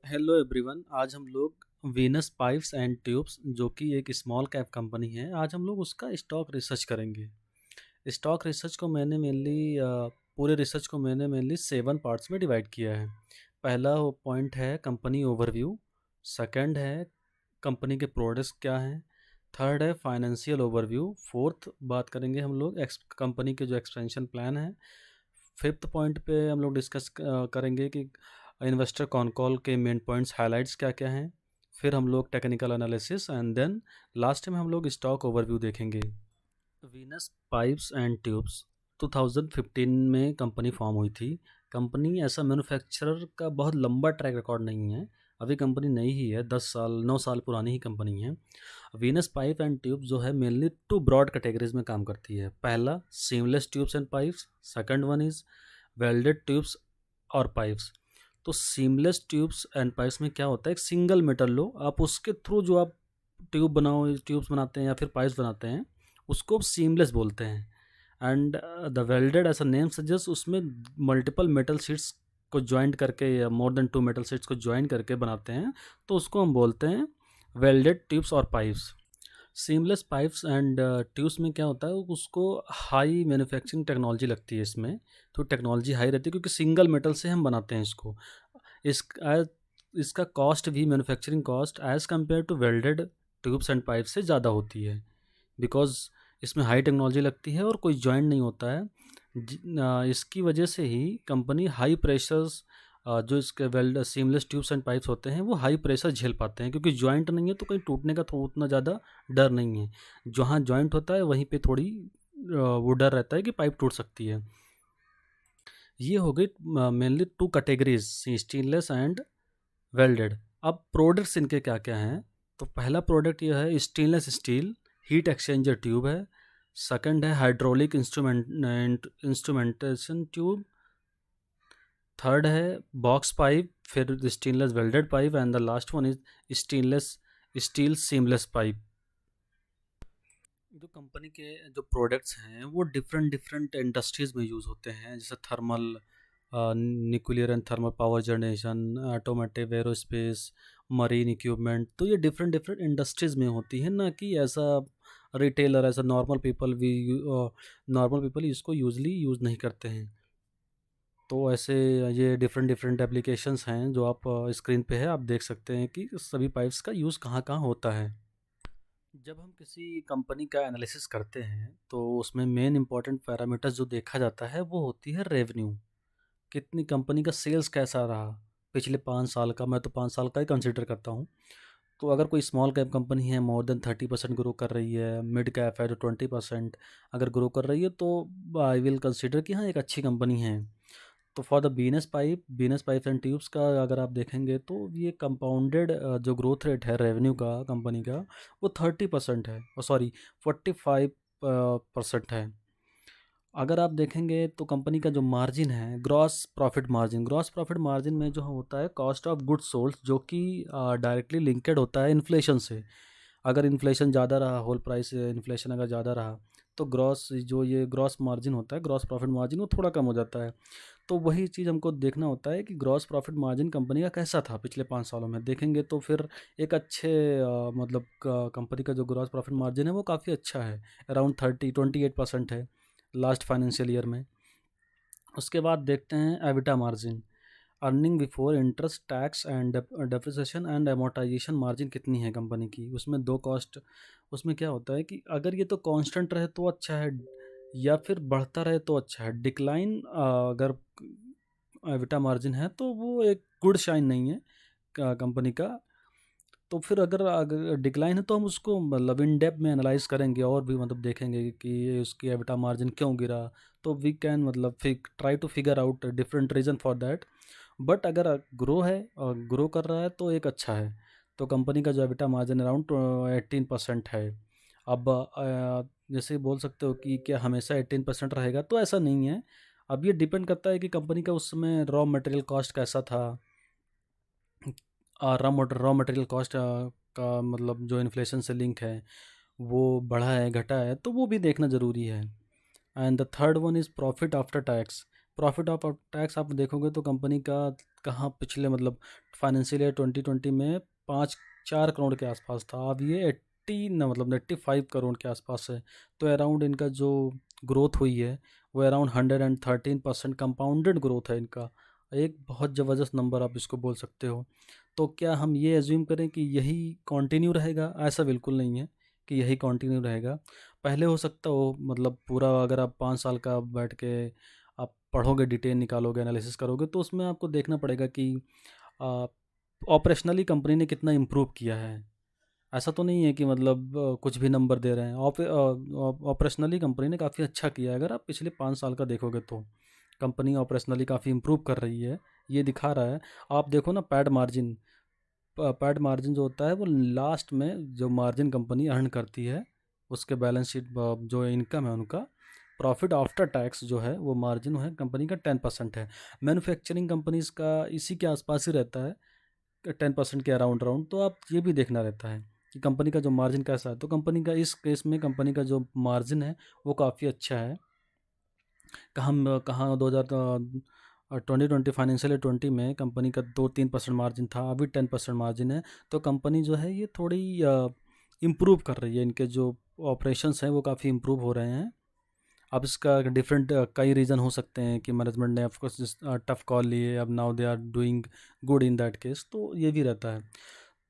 Hello everyone. आज हम लोग वीनस पाइप्स एंड ट्यूब्स जो कि एक स्मॉल कैप कंपनी है, आज हम लोग उसका स्टॉक रिसर्च करेंगे। स्टॉक रिसर्च को मैंने मेनली पूरे रिसर्च को मैंने मेनली 7 पार्ट्स में डिवाइड किया है। पहला पॉइंट है कंपनी ओवरव्यू। सेकंड है कंपनी के प्रोडक्ट्स क्या हैं। थर्ड है फाइनेंशियल ओवरव्यू। फोर्थ बात करेंगे हम लोग कंपनी के जो एक्सपेंशन प्लान है। फिफ्थ पॉइंट पे हम लोग डिस्कस करेंगे कि इन्वेस्टर कॉन कॉल के मेन पॉइंट्स हाइलाइट्स क्या क्या हैं। फिर हम लोग technical analysis and then last में हम लोग स्टॉक ओवरव्यू देखेंगे। वीनस पाइप्स एंड ट्यूब्स 2015 में कंपनी फॉर्म हुई थी। कंपनी ऐसा मैन्युफैक्चरर का बहुत लंबा ट्रैक रिकॉर्ड नहीं है। अभी कंपनी नई ही है, 10 साल 9 साल पुरानी ही कंपनी है। वीनस पाइप एंड ट्यूब्स जो है मेनली 2 ब्रॉड कैटेगरीज में काम करती है। पहला seamless tubes and pipes, second one is welded tubes और पाइप्स। तो सीमलेस ट्यूब्स एंड पाइप्स में क्या होता है, एक सिंगल मेटल लो, आप उसके थ्रू जो आप ट्यूब्स बनाते हैं या फिर पाइप्स बनाते हैं, उसको सीमलेस बोलते हैं। एंड द वेल्डेड ऐसा नेम सजेस्ट, उसमें मल्टीपल मेटल शीट्स को ज्वाइंट करके या मोर देन 2 मेटल शीट्स को ज्वाइन करके बनाते हैं, तो उसको हम बोलते हैं वेल्डेड ट्यूब्स और pipes. Seamless pipes and tubes में क्या होता है, उसको हाई मैन्युफैक्चरिंग टेक्नोलॉजी लगती है इसमें। तो टेक्नोलॉजी हाई रहती है क्योंकि सिंगल मेटल से हम बनाते हैं इसको। इस इसका कॉस्ट भी, manufacturing cost as compare to welded tubes and pipe से ज़्यादा होती है, बिकॉज़ इसमें हाई टेक्नोलॉजी लगती है और कोई जॉइंट नहीं होता है। इसकी वजह से ही कंपनी हाई प्रेशर्स, जो इसके weld seamless tubes and pipes होते हैं वो हाई प्रेशर झेल पाते हैं, क्योंकि जॉइंट नहीं है तो कहीं टूटने का तो उतना ज़्यादा डर नहीं है। जहाँ जॉइंट होता है वहीं पे थोड़ी वो डर रहता है कि पाइप टूट सकती है। ये हो गई mainly 2 categories, stainless and welded. अब प्रोडक्ट्स इनके क्या क्या हैं, तो पहला प्रोडक्ट ये है stainless steel heat exchanger tube है। सेकंड है हाइड्रोलिक इंस्ट्रूमेंटेशन ट्यूब। थर्ड है बॉक्स पाइप, फिर stainless welded pipe and the last one is stainless steel seamless pipe. जो कंपनी के जो प्रोडक्ट्स हैं वो डिफरेंट डिफरेंट इंडस्ट्रीज़ में यूज़ होते हैं, जैसे thermal, nuclear and thermal power generation, automotive, aerospace, marine equipment. तो ये डिफरेंट डिफरेंट इंडस्ट्रीज़ में होती है, ना कि ऐसा रिटेलर, ऐसा नॉर्मल पीपल इसको यूजली यूज़ नहीं करते हैं। तो ऐसे ये डिफरेंट डिफरेंट एप्लीकेशंस हैं जो आप स्क्रीन पे है, आप देख सकते हैं कि सभी पाइप्स का यूज़ कहाँ कहाँ होता है। जब हम किसी कंपनी का एनालिसिस करते हैं तो उसमें मेन इंपॉर्टेंट पैरामीटर्स जो देखा जाता है वो होती है रेवेन्यू। कितनी कंपनी का सेल्स कैसा रहा पिछले 5 साल का, मैं तो 5 साल का ही कंसिडर करता हूँ। तो अगर कोई स्मॉल कैप कंपनी है, मोर देन 30% ग्रो कर रही है, मिड कैप है तो 20% अगर ग्रो कर रही है, तो आई विल कंसिडर कि हाँ एक अच्छी कंपनी है। तो for the beans pipe and tubes का अगर आप देखेंगे तो ये कंपाउंडेड जो ग्रोथ रेट है रेवेन्यू का कंपनी का, वो 30% है, सॉरी 45% है। अगर आप देखेंगे तो कंपनी का जो मार्जिन है, ग्रॉस प्रॉफिट मार्जिन में जो होता है कॉस्ट ऑफ गुड्स सोल्ड, जो कि डायरेक्टली लिंकेड होता है इन्फ्लेशन से। अगर इन्फ्लेशन ज़्यादा रहा, होल प्राइस इन्फ्लेशन अगर ज़्यादा रहा, तो ग्रॉस मार्जिन होता है, ग्रॉस प्रॉफिट मार्जिन वो थोड़ा कम हो जाता है। तो वही चीज़ हमको देखना होता है कि ग्रॉस प्रॉफिट मार्जिन कंपनी का कैसा था पिछले 5 सालों में। देखेंगे तो फिर एक अच्छे मतलब कंपनी का जो ग्रॉस प्रॉफिट मार्जिन है वो काफ़ी अच्छा है, अराउंड 28% है लास्ट फाइनेंशियल ईयर में। उसके बाद देखते हैं EBITDA margin, earning before interest tax and depreciation and amortisation margin कितनी है कंपनी की। उसमें दो कॉस्ट, उसमें क्या होता है कि अगर ये तो कांस्टेंट रहे तो अच्छा है, या फिर बढ़ता रहे तो अच्छा है। डिक्लाइन अगर एबिटा मार्जिन है तो वो एक गुड शाइन नहीं है कंपनी का। तो फिर अगर डिक्लाइन है तो हम उसको मतलब इन डेप्थ में एनालाइज करेंगे और भी मतलब देखेंगे कि ये उसकी एबिटा मार्जिन क्यों गिरा। तो वी कैन मतलब try to figure out different reason for that. But अगर ग्रो है और ग्रो कर रहा है तो एक अच्छा है। तो कंपनी का जो एबिटा मार्जिन अराउंड 18% है। अब जैसे बोल सकते हो कि क्या हमेशा 18% रहेगा, तो ऐसा नहीं है। अब ये डिपेंड करता है कि कंपनी का उस समय रॉ मटेरियल कॉस्ट कैसा था। रॉ मटेरियल कॉस्ट का मतलब जो इन्फ्लेशन से लिंक है वो बढ़ा है घटा है, तो वो भी देखना ज़रूरी है। And the third one is profit after tax. Profit of tax आप देखोगे तो कंपनी का कहाँ पिछले मतलब फाइनेंशियल ईयर 2020 में 5-4 करोड़ के आसपास था, अब ये 80 न मतलब 85 करोड़ के आसपास है। तो अराउंड इनका जो ग्रोथ हुई है वो अराउंड 113% कंपाउंडेड ग्रोथ है इनका। एक बहुत ज़बरदस्त नंबर आप इसको बोल सकते हो। तो क्या हम ये एज्यूम करें कि यही कंटिन्यू रहेगा? ऐसा बिल्कुल नहीं है कि यही कंटिन्यू रहेगा। पहले हो सकता हो मतलब पूरा अगर आप 5 साल का बैठ के आप पढ़ोगे, डिटेल निकालोगे, एनालिसिस करोगे तो उसमें आपको देखना पड़ेगा कि ऑपरेशनली कंपनी ने कितना इम्प्रूव किया है। ऐसा तो नहीं है कि मतलब कुछ भी नंबर दे रहे हैं। ऑपरेशनली कंपनी ने काफ़ी अच्छा किया है। अगर आप पिछले 5 साल का देखोगे तो कंपनी ऑपरेशनली काफ़ी इम्प्रूव कर रही है, ये दिखा रहा है। आप देखो ना पैड मार्जिन जो होता है वो लास्ट में जो मार्जिन कंपनी अर्न करती है उसके बैलेंस शीट जो इनकम है उनका प्रॉफिट आफ्टर टैक्स जो है वो मार्जिन है कंपनी का 10% है। मैन्युफैक्चरिंग कंपनीज का इसी के आसपास ही रहता है 10% के अराउंड राउंड। तो आप ये भी देखना रहता है कि कंपनी का जो मार्जिन कैसा है। तो कंपनी का इस केस में कंपनी का जो मार्जिन है वो काफ़ी अच्छा है। कहाँ कहाँ 2020 फाइनेंशियल ईयर 20 में कंपनी का 2-3% मार्जिन था, अभी 10% मार्जिन है। तो कंपनी जो है ये थोड़ी इम्प्रूव कर रही है, इनके जो ऑपरेशंस हैं वो काफ़ी इम्प्रूव हो रहे हैं। अब इसका डिफरेंट कई रीज़न हो सकते हैं कि मैनेजमेंट ने ऑफकोर्स टफ कॉल लिए, अब now they are doing good in that case, तो ये भी रहता है।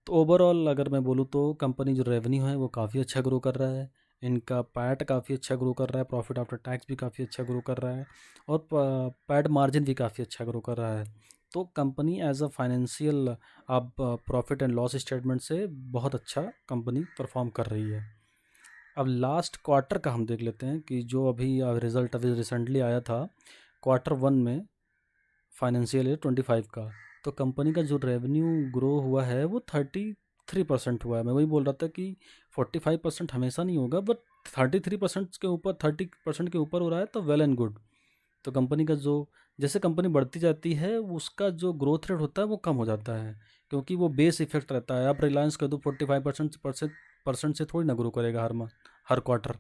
तो ओवरऑल अगर मैं बोलूँ तो कंपनी जो रेवेन्यू है वो काफ़ी अच्छा ग्रो कर रहा है, इनका पैट काफ़ी अच्छा ग्रो कर रहा है, प्रॉफिट आफ्टर टैक्स भी काफ़ी अच्छा ग्रो कर रहा है और पैट मार्जिन भी काफ़ी अच्छा ग्रो कर रहा है। तो कंपनी एज अ फाइनेंशियल अब प्रॉफिट एंड लॉस स्टेटमेंट से बहुत अच्छा कंपनी परफॉर्म कर रही है। अब लास्ट क्वार्टर का हम देख लेते हैं कि जो अभी रिज़ल्ट अभी रिसेंटली आया था Q1 में फाइनेंशियल ईयर 25 का। तो कंपनी का जो रेवेन्यू ग्रो हुआ है वो 33% हुआ है। मैं वही बोल रहा था कि 45% हमेशा नहीं होगा, बट 33% के ऊपर 30% के ऊपर हो रहा है तो वेल एंड गुड। तो कंपनी का जो जैसे कंपनी बढ़ती जाती है उसका जो ग्रोथ रेट होता है वो कम हो जाता है, क्योंकि वो बेस इफेक्ट रहता है। आप रिलायंस कर दो 45% से थोड़ी ना ग्रो करेगा हर क्वार्टर।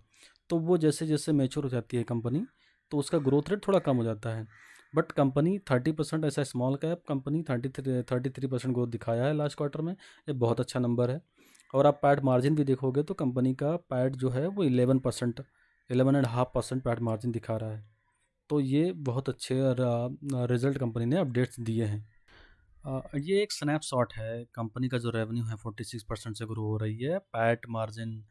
तो वो जैसे जैसे मैच्योर हो जाती है कंपनी तो उसका ग्रोथ रेट थोड़ा कम हो जाता है। बट कंपनी 30% ऐसा स्मॉल कैप कंपनी 33% ग्रोथ दिखाया है लास्ट क्वार्टर में, ये बहुत अच्छा नंबर है। और आप पैट मार्जिन भी देखोगे तो कंपनी का पैट जो है वो 11.5% पैट मार्जिन दिखा रहा है। तो ये बहुत अच्छे रिजल्ट कंपनी ने अपडेट्स दिए हैं। ये एक स्नैपशॉट है, कंपनी का जो रेवेन्यू है 46% से ग्रो हो रही है, पैट मार्जिन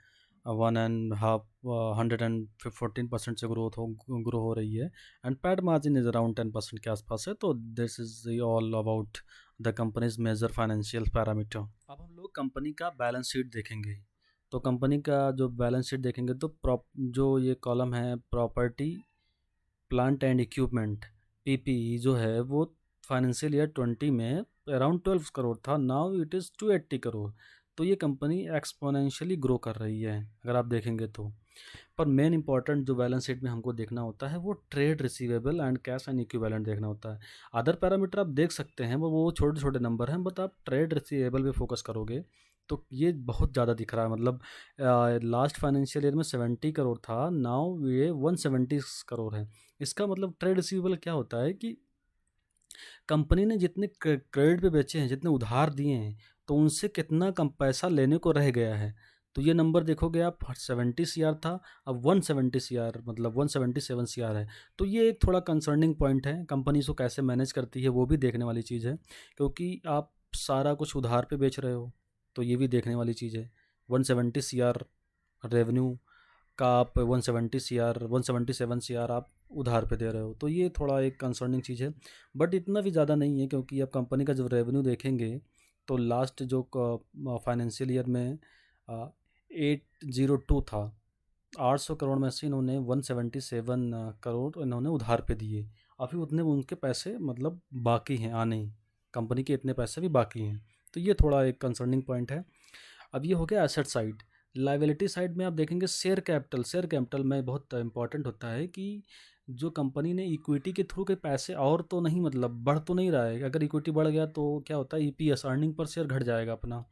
1.5 114% से ग्रो हो रही है and PAT margin is around 10% के आसपास है। तो this is all about the company's major financial parameter. अब हम लोग कंपनी का बैलेंस शीट देखेंगे। तो कंपनी का जो बैलेंस शीट देखेंगे तो जो ये कॉलम है property plant and equipment PPE जो है वो फाइनेंशियल ईयर 20 में अराउंड 12 करोड़ था, नाउ इट इज़ 280 करोड़। तो ये कंपनी एक्सपोनेंशियली ग्रो कर रही है अगर आप देखेंगे तो। पर मेन इंपॉर्टेंट जो बैलेंस शीट में हमको देखना होता है वो trade receivable and cash and equivalent देखना होता है। अदर पैरामीटर आप देख सकते हैं वो छोटे छोटे नंबर हैं, बट आप ट्रेड रिसीवेबल पे फोकस करोगे तो ये बहुत ज़्यादा दिख रहा है। मतलब लास्ट फाइनेंशियल ईयर में 70 करोड़ था, नाउ ये 170 करोड़ है। इसका मतलब ट्रेड रिसीवेबल क्या होता है कि कंपनी ने जितने क्रेडिट पे बेचे हैं, जितने उधार दिए हैं, तो उनसे कितना कम पैसा लेने को रह गया है। तो ये नंबर देखोगे आप 70 सीआर था, अब 170 सीआर मतलब 177 सीआर है। तो ये एक थोड़ा कंसर्निंग पॉइंट है, कंपनी इसको कैसे मैनेज करती है वो भी देखने वाली चीज़ है, क्योंकि आप सारा कुछ उधार पे बेच रहे हो तो ये भी देखने वाली चीज़ है। 170 सीआर रेवेन्यू का आप 177 सी आर आप उधार पे दे रहे हो, तो ये थोड़ा एक कंसर्निंग चीज़ है। बट इतना भी ज़्यादा नहीं है, क्योंकि आप कंपनी का जब रेवेन्यू देखेंगे तो लास्ट जो फाइनेंशियल ईयर में 802 था, 800 करोड़ में से इन्होंने 177 करोड़ इन्होंने उधार पे दिए। अभी उतने उनके पैसे मतलब बाकी हैं आने ही, कंपनी के इतने पैसे भी बाकी हैं। तो ये थोड़ा एक कंसर्निंग पॉइंट है। अब ये हो गया एसेट साइड। लाइबिलिटी साइड में आप देखेंगे शेयर कैपिटल में बहुत इंपॉर्टेंट होता है कि जो कंपनी ने इक्विटी के थ्रू के पैसे और तो नहीं मतलब बढ़ तो नहीं रहा है। अगर इक्विटी बढ़ गया तो क्या होता है ईपीएस अर्निंग पर शेयर घट जाएगा अपना।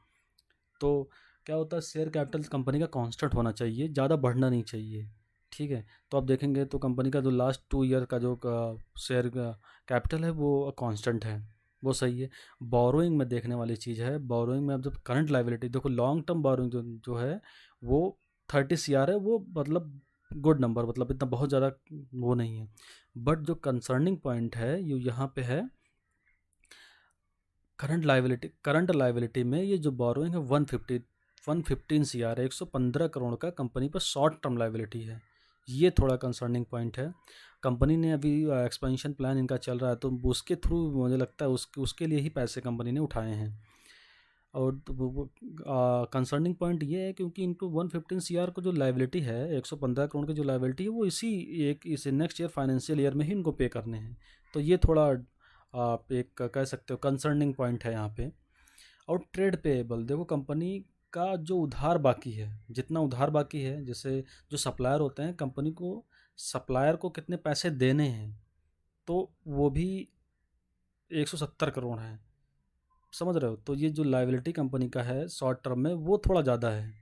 तो क्या होता है शेयर कैपिटल कंपनी का कांस्टेंट होना चाहिए, ज़्यादा बढ़ना नहीं चाहिए। ठीक है। तो आप देखेंगे तो कंपनी का जो लास्ट 2 ईयर का जो शेयर का कैपिटल है वो कांस्टेंट है, वो सही है। बोरोइंग में देखने वाली चीज़ है, बोरोइंग में अब जब करंट लायबिलिटी देखो, लॉन्ग टर्म बोरोइंग जो जो है वो 30 सीआर है, वो मतलब गुड नंबर, मतलब इतना बहुत ज़्यादा वो नहीं है। बट जो कंसर्निंग पॉइंट है ये यहाँ पे है, करंट लायबिलिटी में ये जो बोरोइंग है 115 सी आर है, 115 करोड़ का कंपनी पर शॉर्ट टर्म लायबिलिटी है। ये थोड़ा कंसर्निंग पॉइंट है। कंपनी ने अभी एक्सपेंशन प्लान इनका चल रहा है, तो उसके थ्रू मुझे लगता है उसके लिए ही पैसे कंपनी ने उठाए हैं। और कंसर्निंग पॉइंट ये है क्योंकि इनको 115 सी आर को जो लायबिलिटी है, 115 करोड़ की जो लायबिलिटी है, वो इस नेक्स्ट ईयर फाइनेंशियल ईयर में ही इनको पे करने हैं। तो ये थोड़ा आप एक कह सकते हो कंसर्निंग पॉइंट है यहाँ पे। और ट्रेड पेएबल देखो, कंपनी का जो उधार बाकी है, जितना उधार बाकी है, जैसे जो सप्लायर होते हैं कंपनी को, सप्लायर को कितने पैसे देने हैं, तो वो भी 170 करोड़ है, समझ रहे हो। तो ये जो लायबिलिटी कंपनी का है शॉर्ट टर्म में वो थोड़ा ज़्यादा है।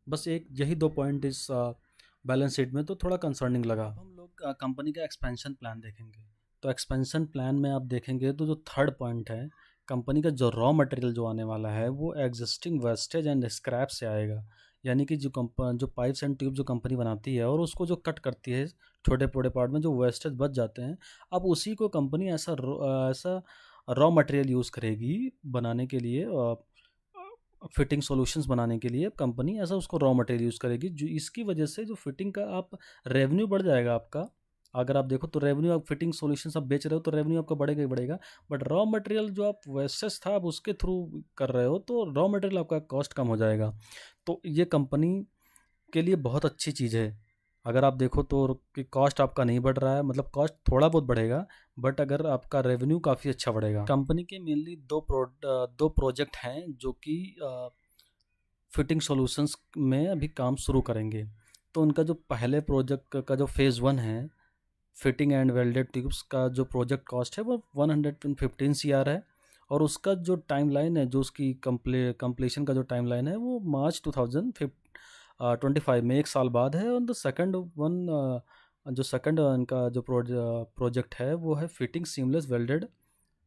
बस एक यही दो पॉइंट इस बैलेंस शीट में तो थोड़ा कंसर्निंग लगा। अब हम लोग कंपनी का एक्सपेंशन प्लान देखेंगे। तो एक्सपेंशन प्लान में आप देखेंगे तो जो थर्ड पॉइंट है, कंपनी का जो रॉ मटेरियल जो आने वाला है वो एग्जिस्टिंग वेस्टेज एंड स्क्रैप से आएगा। यानी कि जो पाइप्स एंड ट्यूब जो कंपनी बनाती है और उसको जो कट करती है छोटे छोटे पार्ट में, जो वेस्टेज बच जाते हैं, अब उसी को कंपनी ऐसा रॉ मटेरियल यूज़ करेगी बनाने के लिए, फिटिंग सॉल्यूशंस बनाने के लिए कंपनी ऐसा उसको रॉ मटेरियल यूज़ करेगी, जो इसकी वजह से जो फिटिंग का आप रेवेन्यू बढ़ जाएगा आपका। अगर आप देखो तो रेवेन्यू, आप फिटिंग सॉल्यूशंस आप बेच रहे हो तो रेवेन्यू आपका बढ़ेगा ही बढ़ेगा। बट रॉ मटेरियल जो आप वेस्टेज था आप उसके थ्रू कर रहे हो, तो रॉ मटेरियल आपका कॉस्ट कम हो जाएगा। तो ये कंपनी के लिए बहुत अच्छी चीज़ है। अगर आप देखो तो कि कॉस्ट आपका नहीं बढ़ रहा है, मतलब कॉस्ट थोड़ा बहुत बढ़ेगा, बट अगर आपका रेवेन्यू काफ़ी अच्छा बढ़ेगा। कंपनी के मेनली दो प्रोजेक्ट हैं जो कि फिटिंग सॉल्यूशंस में अभी काम शुरू करेंगे। तो उनका जो पहले प्रोजेक्ट का जो फेज़ 1 है, फिटिंग एंड वेल्डेड ट्यूब्स का जो प्रोजेक्ट कॉस्ट है वो 115 सीआर है। और उसका जो टाइमलाइन है, जो उसकी कंप्लीशन का जो टाइमलाइन है वो मार्च 2025 में, 1 साल बाद है। और द सेकंड वन, जो सेकंड इनका जो प्रोजेक्ट है वो है fitting seamless welded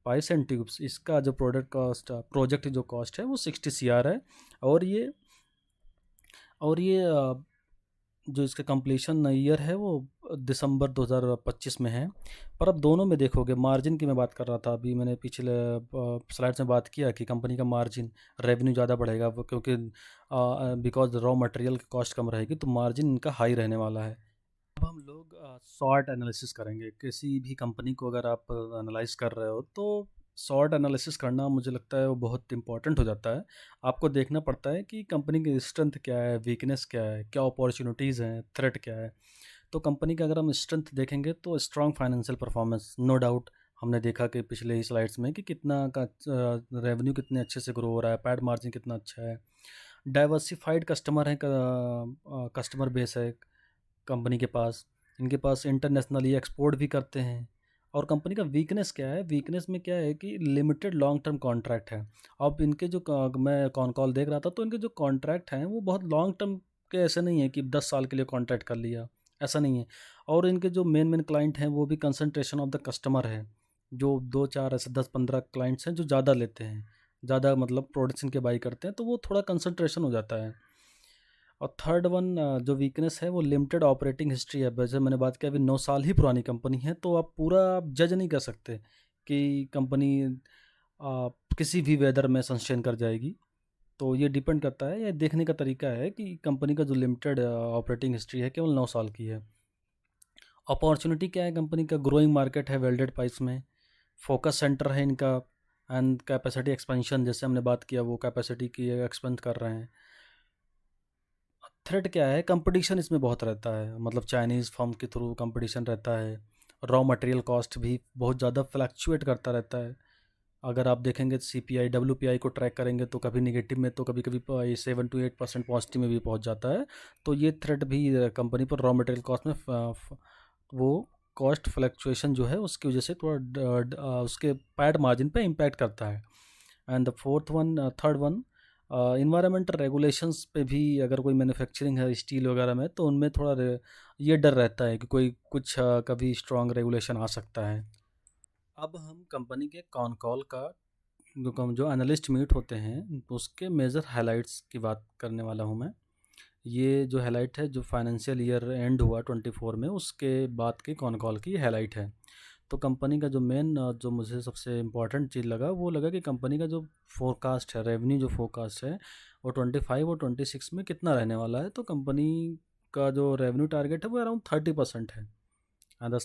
pipes and tubes. इसका जो प्रोजेक्ट जो कॉस्ट है वो 60 सीआर है। और ये जो इसका कंप्लीशन ईयर है वो दिसंबर 2025 में है। पर अब दोनों में देखोगे, मार्जिन की मैं बात कर रहा था अभी, मैंने पिछले स्लाइड्स में बात किया कि कंपनी का मार्जिन, रेवेन्यू ज़्यादा बढ़ेगा क्योंकि बिकॉज रॉ मटेरियल की कॉस्ट कम रहेगी, तो मार्जिन इनका हाई रहने वाला है। अब हम लोग शॉर्ट एनालिसिस करेंगे। किसी भी कंपनी को अगर आप एनालाइज कर रहे हो तो शॉर्ट एनालिसिस करना मुझे लगता है वो बहुत इंपॉर्टेंट हो जाता है। आपको देखना पड़ता है कि कंपनी की स्ट्रेंथ क्या है, वीकनेस क्या है, क्या अपॉर्चुनिटीज़ हैं, थ्रेट क्या है। तो कंपनी का अगर हम स्ट्रेंथ देखेंगे तो strong financial performance, no doubt. हमने देखा कि पिछले ही स्लाइड्स में कि कितना का रेवेन्यू कितने अच्छे से ग्रो हो रहा है, पैड मार्जिन कितना अच्छा है। डाइवर्सिफाइड कस्टमर है, कस्टमर बेस है कंपनी के पास। इनके पास इंटरनेशनली एक्सपोर्ट भी करते हैं। और कंपनी का वीकनेस क्या है, वीकनेस में क्या है कि लिमिटेड लॉन्ग टर्म कॉन्ट्रैक्ट है। अब इनके जो मैं कॉल देख रहा था तो इनके जो कॉन्ट्रैक्ट हैं वो बहुत लॉन्ग टर्म के ऐसे नहीं है कि 10 साल के लिए कॉन्ट्रैक्ट कर लिया, ऐसा नहीं है। और इनके जो मेन क्लाइंट हैं वो भी कंसंट्रेशन ऑफ द कस्टमर है, जो 2-4 ऐसे 10-15 क्लाइंट्स हैं जो ज़्यादा लेते हैं, ज़्यादा मतलब प्रोडक्ट्स इनके बाई करते हैं, तो वो थोड़ा कंसंट्रेशन हो जाता है। और थर्ड वन जो वीकनेस है वो लिमिटेड ऑपरेटिंग हिस्ट्री है। वैसे मैंने बात किया अभी 9 साल ही पुरानी कंपनी है, तो आप पूरा आप जज नहीं कर सकते कि कंपनी किसी भी वेदर में सस्टेन कर जाएगी। तो ये डिपेंड करता है, ये देखने का तरीका है कि कंपनी का जो लिमिटेड ऑपरेटिंग हिस्ट्री है केवल 9 साल की है। अपॉर्चुनिटी क्या है कंपनी का, ग्रोइंग मार्केट है वेल्डेड पाइप्स में, फोकस सेंटर है इनका, एंड कैपेसिटी एक्सपेंशन, जैसे हमने बात किया वो कैपेसिटी की एक्सपेंड कर रहे हैं। थ्रेट क्या है, कंपटीशन इसमें बहुत रहता है, मतलब चाइनीज़ फर्म के थ्रू कंपटीशन रहता है। रॉ मटेरियल कॉस्ट भी बहुत ज़्यादा फ्लक्चुएट करता रहता है। अगर आप देखेंगे CPI WPI को ट्रैक करेंगे तो कभी निगेटिव में तो कभी कभी 7 to 8% पॉजिटिव में भी पहुंच जाता है। तो ये थ्रेट भी कंपनी पर रॉ मटेरियल कॉस्ट में वो कॉस्ट फ्लक्चुएशन जो है उसकी वजह से थोड़ा उसके पैड मार्जिन पे इम्पैक्ट करता है। And the third one environmental regulations पे भी अगर कोई मैन्युफैक्चरिंग है स्टील वगैरह में, तो उनमें थोड़ा ये डर रहता है कि कोई कुछ कभी स्ट्रॉन्ग रेगुलेशन आ सकता है। अब हम कंपनी के कॉन कॉल का जो एनालिस्ट मीट होते हैं तो उसके मेजर हाइलाइट्स की बात करने वाला हूँ मैं। ये जो हाइलाइट है, जो फाइनेंशियल ईयर एंड हुआ 24 में, उसके बाद की कॉन कॉल की हाइलाइट है। तो कंपनी का जो मेन जो मुझे सबसे इम्पोर्टेंट चीज़ लगा वो लगा कि कंपनी का जो फोरकास्ट है, रेवेन्यू जो फोरकास्ट है, वो 25 और 26 में कितना रहने वाला है। तो कंपनी का जो रेवेन्यू टारगेट है वो अराउंड 30% है। And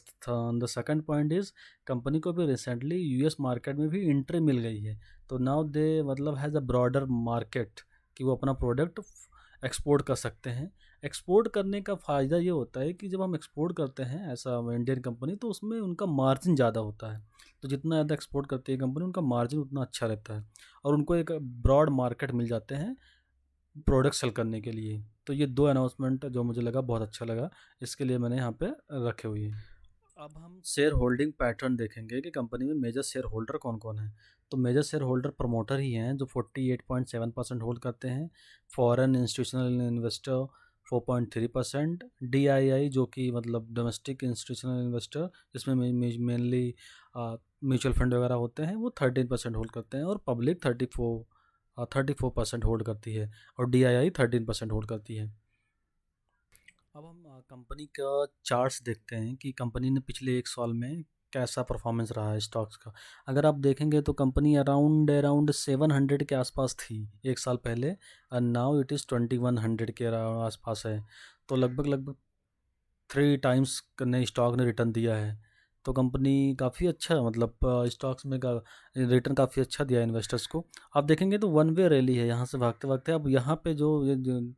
the second point is, company को भी रिसेंटली यूएस मार्केट में भी एंट्री मिल गई है। तो नाउ दे मतलब हैज़ अ ब्रॉडर मार्केट कि वो अपना प्रोडक्ट एक्सपोर्ट कर सकते हैं। एक्सपोर्ट करने का फ़ायदा ये होता है कि जब हम एक्सपोर्ट करते हैं ऐसा इंडियन कंपनी, तो उसमें उनका मार्जिन ज़्यादा होता है। तो जितना ज़्यादा एक्सपोर्ट करती है कंपनी, उनका मार्जिन उतना अच्छा रहता है और उनको एक ब्रॉड मार्केट मिल जाते हैं प्रोडक्ट सेल करने के लिए। तो ये दो अनाउंसमेंट जो मुझे लगा बहुत अच्छा लगा, इसके लिए मैंने यहाँ पे रखे हुए हैं। अब हम शेयर होल्डिंग पैटर्न देखेंगे कि कंपनी में मेजर शेयर होल्डर कौन कौन है। तो मेजर शेयर होल्डर प्रमोटर ही हैं जो 48.7% होल्ड करते हैं। Foreign institutional investor 4.3%। DII जो कि मतलब डोमेस्टिक इंस्टीट्यूशनल इन्वेस्टर, जिसमें मेनली म्यूचुअल फंड वगैरह होते हैं, वो 13% होल्ड करते हैं। और पब्लिक 34% होल्ड करती है और DII 13% होल्ड करती है। अब हम कंपनी का चार्ट्स देखते हैं कि कंपनी ने पिछले एक साल में कैसा परफॉर्मेंस रहा है स्टॉक्स का। अगर आप देखेंगे तो कंपनी अराउंड अराउंड 700 के आसपास थी एक साल पहले, और नाउ इट इज़ 2100 के आसपास है। तो लगभग लगभग 3 टाइम्स ने स्टॉक ने रिटर्न दिया है। तो कंपनी काफ़ी अच्छा मतलब स्टॉक्स में का रिटर्न काफ़ी अच्छा दिया है इन्वेस्टर्स को। आप देखेंगे तो वन वे रैली है यहाँ से भागते भागते। अब यहाँ पे जो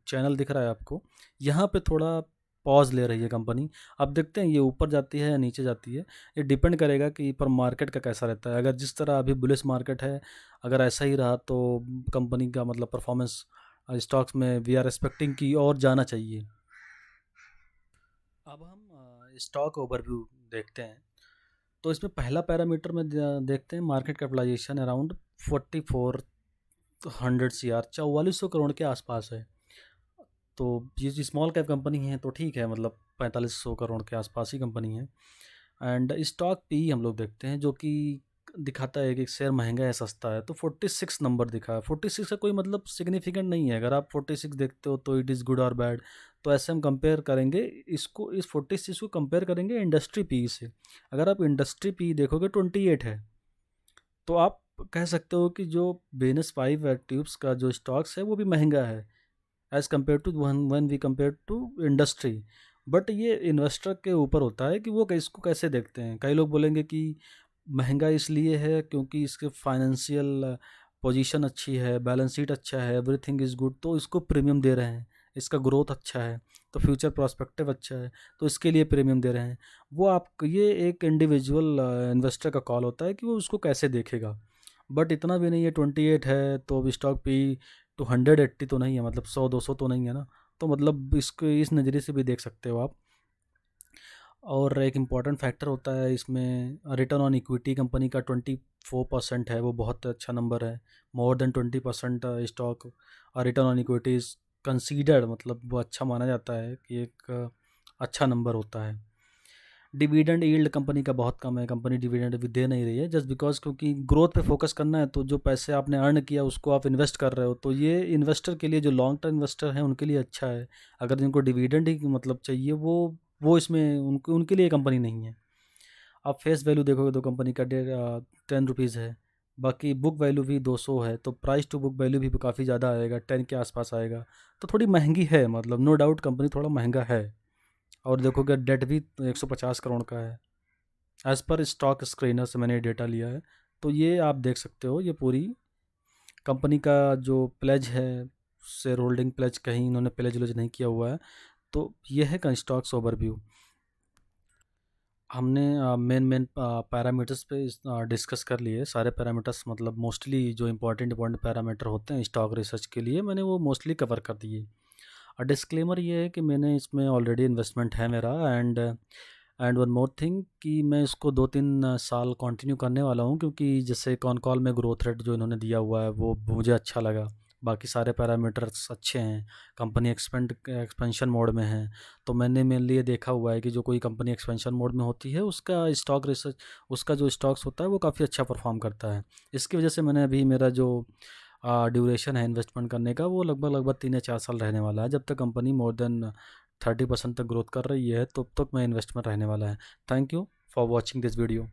चैनल दिख रहा है आपको, यहाँ पे थोड़ा पॉज ले रही है कंपनी। अब देखते हैं ये ऊपर जाती है या नीचे जाती है। ये डिपेंड करेगा कि पर मार्केट का कैसा रहता है। अगर जिस तरह अभी बुलिश मार्केट है, अगर ऐसा ही रहा तो कंपनी का मतलब परफॉर्मेंस स्टॉक्स में वी आर एक्सपेक्टिंग की और जाना चाहिए। अब हम स्टॉक ओवरव्यू देखते हैं। तो इसमें पहला पैरामीटर में देखते हैं market capitalisation around 4400 CR, 4400 crore के आसपास है। तो ये जो स्मॉल कैप कंपनी है तो ठीक है, मतलब 4500 करोड़ के आसपास ही कंपनी है। एंड स्टॉक पी हम लोग देखते हैं जो कि दिखाता है कि शेयर महंगा है सस्ता है। तो 46 नंबर दिखा है। 46 का कोई मतलब सिग्निफिकेंट नहीं है। अगर आप 46 देखते हो तो इट इज़ गुड और बैड। तो ऐसे हम कंपेयर करेंगे इसको, इस 46 को कंपेयर करेंगे इंडस्ट्री पी से। अगर आप इंडस्ट्री पी देखोगे 28 है। तो आप कह सकते हो कि जो बेनस 5 ट्यूब्स का जो स्टॉक्स है वो भी महंगा है as compare to one we compare to industry. But ये इन्वेस्टर के ऊपर होता है कि वो इसको कैसे देखते हैं। कई लोग बोलेंगे कि महंगा इसलिए है क्योंकि इसके फाइनेंशियल पोजीशन अच्छी है, बैलेंस शीट अच्छा है, एवरीथिंग इज़ गुड, तो इसको प्रीमियम दे रहे हैं। इसका ग्रोथ अच्छा है, तो फ्यूचर प्रोस्पेक्टिव अच्छा है, तो इसके लिए प्रीमियम दे रहे हैं। वो आप ये एक इंडिविजुअल इन्वेस्टर का कॉल होता है कि वो उसको कैसे देखेगा। बट इतना भी नहीं है, 28 है तो स्टॉक पी तो 180 तो नहीं है, मतलब 100-200 तो नहीं है ना। तो मतलब इसको इस नज़रिए से भी देख सकते हो आप। और एक इम्पॉर्टेंट फैक्टर होता है इसमें रिटर्न ऑन इक्विटी। कंपनी का 24% है, वो बहुत अच्छा नंबर है। More than 20% stock return on equity is considered, मतलब वो अच्छा माना जाता है कि एक अच्छा नंबर होता है। डिविडेंड यील्ड कंपनी का बहुत कम है। कंपनी डिविडेंड भी दे नहीं रही है जस्ट बिकॉज क्योंकि ग्रोथ पे फोकस करना है। तो जो पैसे आपने अर्न किया उसको आप इन्वेस्ट कर रहे हो, तो ये इन्वेस्टर के लिए, जो लॉन्ग टर्म इन्वेस्टर हैं उनके लिए अच्छा है। अगर जिनको डिविडेंड ही मतलब चाहिए वो इसमें उनके लिए कंपनी नहीं है। आप फेस वैल्यू देखोगे तो कंपनी का 10 रुपीज़ है। बाकी बुक वैल्यू भी 200 है, तो प्राइस टू बुक वैल्यू भी काफ़ी ज़्यादा आएगा, 10 के आसपास आएगा। तो थोड़ी महंगी है, मतलब नो डाउट कंपनी थोड़ा महंगा है। और देखोगे डेट भी 150 करोड़ का है एज़ पर स्टॉक स्क्रीनर से मैंने डेटा लिया है। तो ये आप देख सकते हो, ये पूरी कंपनी का जो प्लेज है, शेयर होल्डिंग प्लेज, कहीं इन्होंने प्लेज व्लेज नहीं किया हुआ है। तो ये है का स्टॉक्स ओवरव्यू। हमने मेन पैरामीटर्स पे डिस्कस कर लिए सारे पैरामीटर्स, मतलब मोस्टली जो इंपॉर्टेंट पैरामीटर होते हैं स्टॉक रिसर्च के लिए मैंने वो मोस्टली कवर कर दिए। और डिस्क्लेमर ये है कि मैंने इसमें ऑलरेडी इन्वेस्टमेंट है मेरा। एंड वन मोर थिंग कि मैं इसको 2-3 साल कंटिन्यू करने वाला हूँ, क्योंकि जैसे कॉन कॉल में ग्रोथ रेट जो इन्होंने दिया हुआ है वो मुझे अच्छा लगा। बाकी सारे पैरामीटर्स अच्छे हैं, कंपनी एक्सपेंशन मोड में है। तो मैंने मेनली ये देखा हुआ है कि जो कोई कंपनी एक्सपेंशन मोड में होती है उसका जो स्टॉक्स होता है वो काफ़ी अच्छा परफॉर्म करता है। इसकी वजह से मैंने अभी मेरा जो ड्यूरेशन है इन्वेस्टमेंट करने का वो लगभग लगभग 3 या 4 साल रहने वाला है। जब तक कंपनी मोर देन 30% तक ग्रोथ कर रही है तब तक मैं इन्वेस्टमेंट रहने वाला है। Thank you for watching this video.